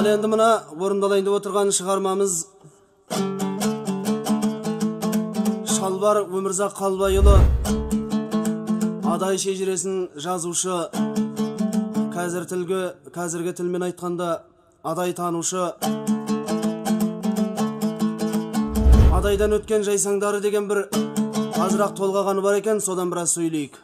Ал енді мына орындалайын деп отырған шығармамыз Шалбар Өмірзақ Қалбайұлы, Адай шежіресін жазушы, қазіргі тілмен айтқанда адай танушы, адайдан өткен жайсаңдары деген бір азырақ толғағаны бар екен, содан біраз сөйлейік.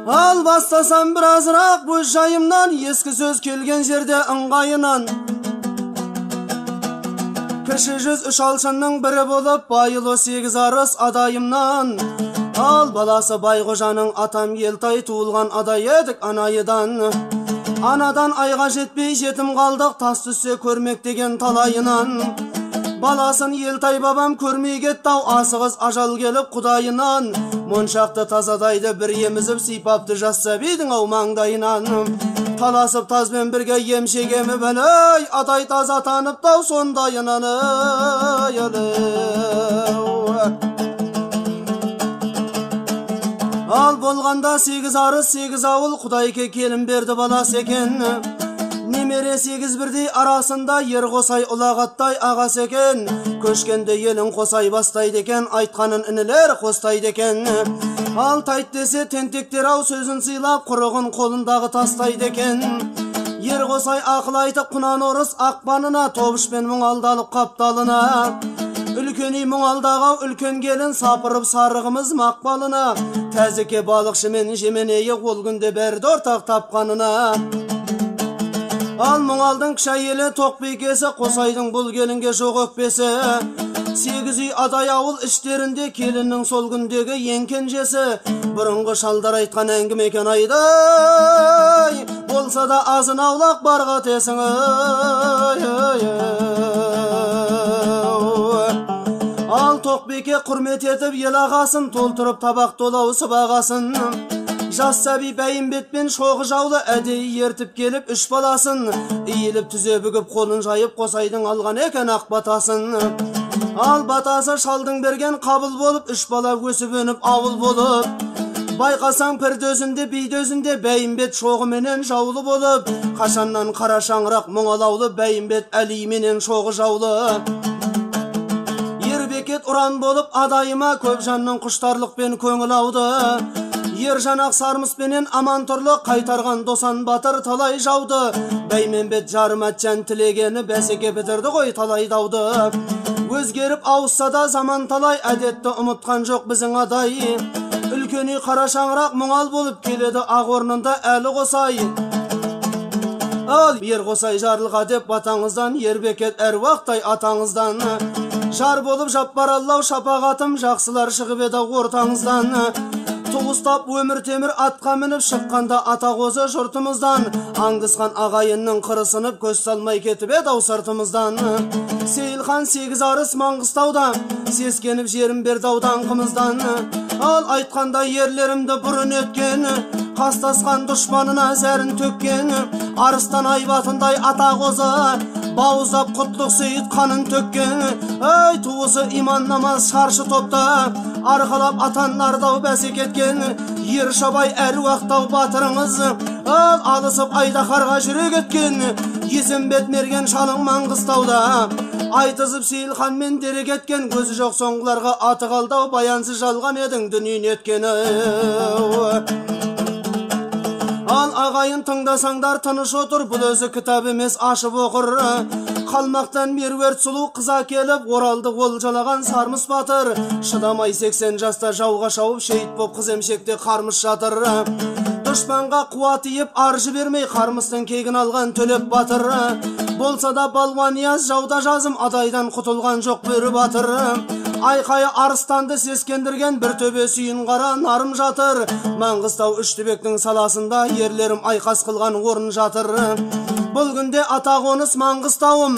Ал бастасам біразырақ өз жайымнан, ескі сөз келген жерде ыңғайынан. Кіші жүз үш алшынның бірі болып, байылы 8 арыс адайымнан. Ал баласы Байғожаның атам Елтай, туылған адай едік анайыдан. Анадан айға жетпей жетім қалдық, тас түссе көрмек деген талайынан. Баласын Елтай бабам көрмей кеттау, асығыз ажал келіп құдайынан. Моншақты тазадайды бір емізіп, сипапты жас сәбидің ау маңдайынан. Таласып тазбен бірге емшегемі бәлей, адай таза танып тау сондайынан. Ал болғанда 8 арыс 8 ауыл, Құдайке келін берді баласы екен. Немере 8 бірдей арасында ер қосай ұлағаттай ағасы екен. Көшкенде елін қосай бастайды екен, айтқанын інілер қостайды екен. Ал тайт десе тентектер ау сөзін сыйлап, құрығын қолындағы тастайды екен. Ер қосай ақыл айтып құнан орыс ақпанына, тобышпен мұңалдалып қапталына. Үлкені мұңалдағы үлкен келін, сапырып сарығымыз мақпалына. Тәзіке балықшымен жеменейі ол күнде бәрді ортақ тапқанына. Ал мұңалдың кіші әйелі тоқбикесі, қосайдың бұл келінге жоқ өкпесі. 8 үй адай ауыл іштерінде келіннің сол күндегі ең кенжесі. Бұрынғы шалдар айтқан әңгіме екен айдай, болса да азын аулақ барға тесің. Ал тоқбике құрмет етіп ел ағасын, толтырып табақ толау сыбағасын. Жас сәби бәйімбетпен шоғы жаулы әдейі ертіп келіп 3 баласын. Иіліп түзе бүгіп қолын жайып, қосайдың алған екен ақ батасын. Ал батасы шалдың берген қабыл болып, 3 бала өсіп өніп ауыл болып. Байқасаң пірдөзінде бейдөзінде, бәйімбет шоғыменен жаулы болып. Қашаннан қара шаңырақ мұңалаулы, бәйімбет әлименен шоғы жаулы. Ербекет ұран болып адайыма, көп жанның құштарлықпен көңіл ауды. Ер жанақ сармыспенен аман тұрлы, қайтарған досан батыр талай жауды. Бәйменбет жарыматжан тілегені, бәсеке бітірді ғой талай дауды. Өзгеріп ауысса да заман талай, әдетті ұмытқан жоқ біздің адай. Үлкені қара шаңырақ мұңал болып, келеді ақ орнында әлі қосай. Ал ер қосай жарылға деп батаңыздан, Ербекет әруақтай атаңыздан. Жар болып жаппараллау шапағатым, жақсылар шығып еді ортаңыздан. Туыстап өмір темір атқа мініп, шыққанда атағозы жұртымыздан. Аңдысқан ағайынның қырысынып, көз салмай кетіп еді ау сыртымыздан. Сейілхан 8 арыс Маңғыстауда, сескеніп жерім берді аудан қымыздан. Ал айтқанда ерлерімді бұрын өткен, қастасқан дұшпанына зәрін төккен. Арыстан айбатындай атағозы, бауыздап құтлық сейіт қанын төккен. Ай туысы иман намаз шаршы топта, арқалап атанлардау бәсекеткен. Ер шабай әруақтау батырыңыз, ал алысып айдақарға жүре кеткен. Есімбет мерген шалың Маңғыстауда, айтызып Сейілханмен дере кеткен. Көзі жоқ соңғыларға аты қалдау, баянсыз жалған едің дүниен еткені. Ал ағайын тыңдасаңдар тыныш отыр, бұл өзі кітап емес ашып оқыр. Қалмақтан меруерт сұлу қыза келіп, оралды олжалаған сармыс батыр. Шыдамай 80 жаста жауға шауып, шейіт боп қыз емшекте қармыс жатыр. Дұшпанға қуат иіп, аржы бермей, қармыстың кегін алған төлеп батыр. Болса да балуан Нияз жауда жазым, адайдан құтылған жоқ бөрі батыр. Айқайы арыстанды сескендірген бір төбе сүйін қара нарым жатыр. Маңғыстау Үштібектің саласында ерлерім айқас қылған орын жатыр. Бұл күнде ата қоныс Маңғыстауым,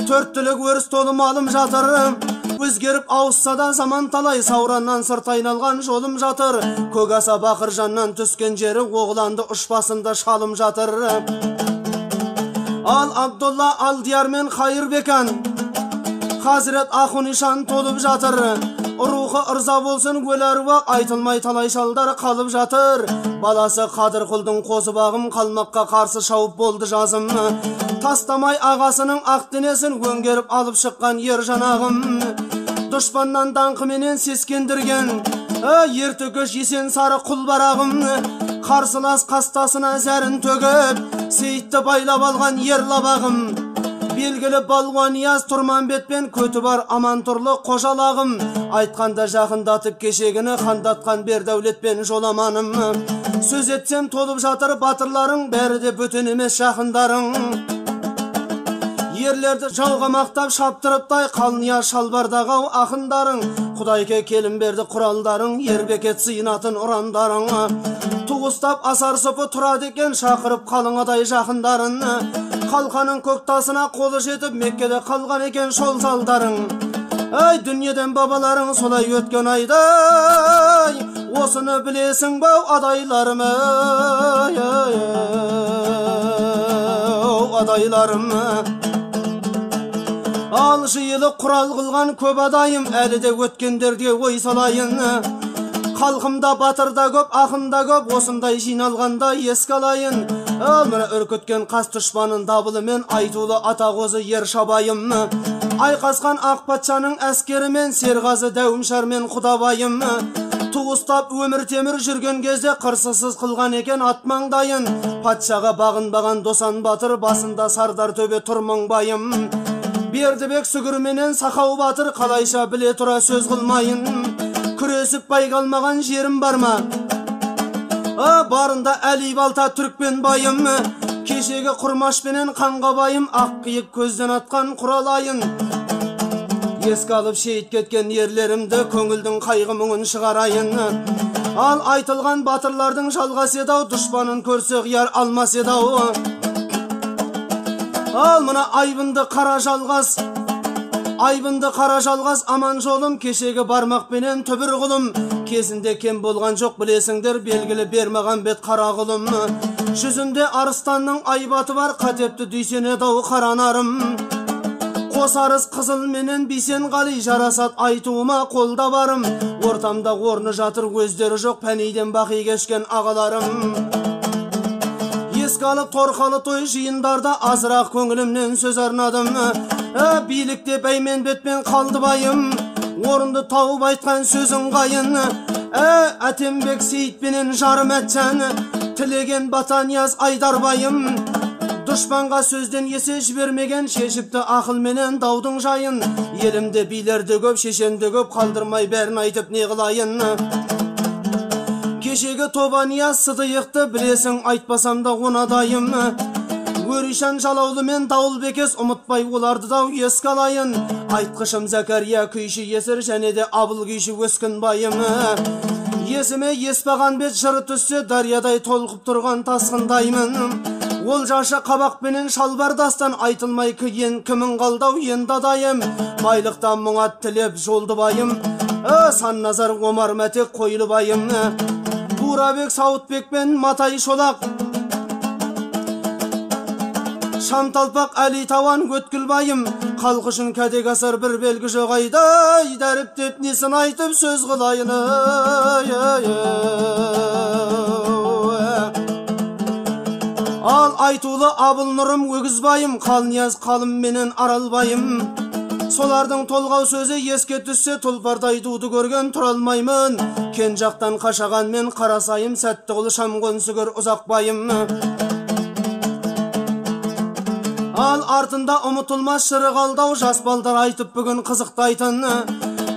төрттілік өріс толы малым жатыр. Өзгеріп ауысса да заман талай, Саураннан сырт айналған жолым жатыр. Көгаса Бақыржаннан түскен жері, Оғланды ұшпасында шалым жатыр. Ал Абдулла Алдияр мен Қайырбекан, Хазірет Ақунишан толып жатыр. Рухы ырза болсын өл әруақ, айтылмай талай шалдар қалып жатыр. Баласы Қадырқұлдың қозы бағым, қалмаққа қарсы шауып болды жазым. Тастамай ағасының ақ денесін өңгеріп алып шыққан ер жанағым. Дұшпаннан даңқыменен сескендірген ертөкөш есен сары құл барағым. Қарсылас қастасына зәрін төгіп, Сейітті байлап алған ер лабағым. Белгілі Балуанияз Тұрманбетпен көті бар Амантұрлы қожалағым. Айтқанда жақындатып кешегіні, қандатқан Бердәулетпен жоламаным. Сөз етсем толып жатыр батырларың, бәрі де бөтен емес жақындарың. Ерлерді жауға мақтап шаптырыптай, қалния шалбардағау ақындарың. Құдайке келім берді құралдарың, ербекет сыйынатын ұрандарың. Туғыстап асар сопы тұрады екен, шақырып қалыңадай жақындарын. Қалқаның көктасына қолы жетіп, Меккеде қалған екен шол залдарың. Ай, дүниеден бабаларың солай өткен айдай, осыны білесің бау адайларым, адайларым. Ал жиылы құрал қылған көп адайым, әлі де өткендерге ой салайын. Халқымда батырда көп, ақында көп, осындай жиналғанда еске алайын. Ал мына үркіткен қас дұшпанын дабылымен, айтулы атағозы ер шабайым. Айқасқан ақ патшаның әскерімен, Серғазы Дәуімшармен құдабайым. Туыстап өмір темір жүрген кезде, қырсысыз қылған екен ат маңдайын. Патшаға бағынбаған досан батыр, басында Сардар төбе тұрмыңбайым. Бердібек сүгірменен Сақау батыр, қалайша біле тұра сөз қылмайын. Күресіп байғалмаған жерім бар ма? Барында Әли Балта түрікпен байым. Кешегі құрмашпенен қанға байым, ақ қиық көзден атқан құралайын. Еске алып шейіт кеткен ерлерімді, көңілдің қайғы мұңын шығарайын. Ал айтылған батырлардың жалғас едау, дұшпанын көрсе қияр алмас едау. Ал мына айбынды қара жалғас, айбынды қара жалғас аман жолым, кешегі бармақпенен түбір құлым. Кезінде кем болған жоқ білесіңдер, белгілі Бермағанбет қара құлым. Жүзінде арыстанның айбаты бар, қатепті дүйсен едау қаранарым. Қосарыз қызыл менен бейсен қали, жарасат айтуыма қолда барым. Ортамда орны жатыр өздері жоқ, пәнейден бақи кешкен ағаларым. Еске алып торқалы той жиындарда, азырақ көңілімнен сөз арнадым. Билікте Бәйменбетпен қалды байым, орынды тауып айтқан сөзің қайын. Әтембек Сейітпенен жарым әтчән, тілеген Батанияз Айдарбайым. Дұшпанға сөзден есе жібермеген, шешіпті ақылменен даудың жайын. Елімде билерді көп, шешенді көп, қалдырмай бәрін айтып не қылайын. Кешегі Тобанияз Сыдиықты, білесің айтпасам да онадайым. Өришан Жалаулы мен Дауылбекес, ұмытпай оларды дау еске алайын. Айтқышым Зәкәрия күйші есір, және де Абыл күйші өскін байым. Есіме Еспағанбет жыры түссе, дариядай толқып тұрған тасқындаймын. Ол жашы қабақпенен шалбар дастан, айтылмай күйен кімін қалдау енді адайым. Байлықтан мұңат тілеп жолды байым, Санназар Омар Мәтек қойлы байым. Бурабек Сауытбек пен Матай Шолақ, Шамталпақ Әли Тауан өткіл байым. Қалқы үшін кәдек асар бір белгі жоқ айдай, дәріптеп несін айтып сөз қылайын. Ал айтулы Абыл Нұрым өгізбайым, Қалнияз Қалым менен Аралбайым. Солардың толғау сөзі еске түссе, тұлпардай туды көрген тұралмаймын. Кен жақтан қашаған мен қарасайым, сәтті құлы шамғын сүгір ұзақбайым. Ал артында ұмытылмас шырық алдау, жас балдар айтып бүгін қызықтайтын.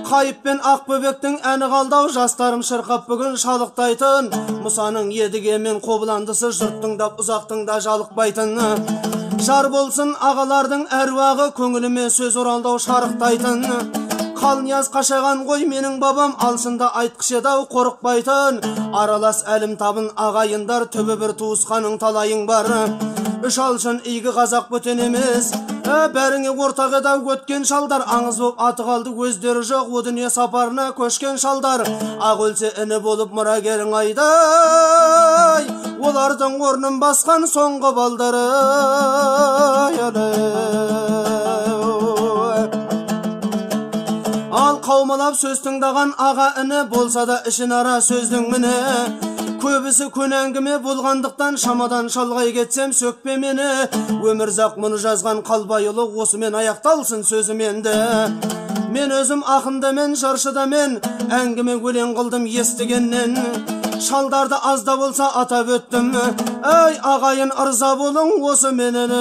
Қайып пен Ақбөбектің әні қалдау, жастарым шырқап бүгін шалықтайтын. Мұсаның едіге мен қобыландысы, жұрттыңдап ұзақтыңда жалықпайтын. Жар болсын ағалардың әруағы, көңіліме сөз оралдау шарықтайтын. Қалнияз қашаған ғой менің бабам, алшында айтқыш еді ау қорықпайтын. Аралас әлім табын ағайындар, түбі бір туысқаның талайың бар. Үш алшын игі қазақ бөтен емес, бәріңе ортақ еді ау өткен шалдар. Аңыз боп аты қалды өздері жоқ, о дүние сапарына көшкен шалдар. Ақ өлсе іні болып мұрагерің айдай, олардың орнын басқан соңғы балдары. Ал қаумалап сөз тыңдаған аға іні, болса да ішін ара сөздің міне. Көбісі көн әңгіме болғандықтан, шамадан шалғай кетсем сөкпе мені. Өмірзақ мұны жазған Қалбайұлы, осымен аяқталсын сөзім енді. Мен өзім ақында мен, жыршыда мен, әңгіме өлең қылдым естігеннен. Шалдарды азда болса атап өттім, ай ағайын ырза болың осы менен.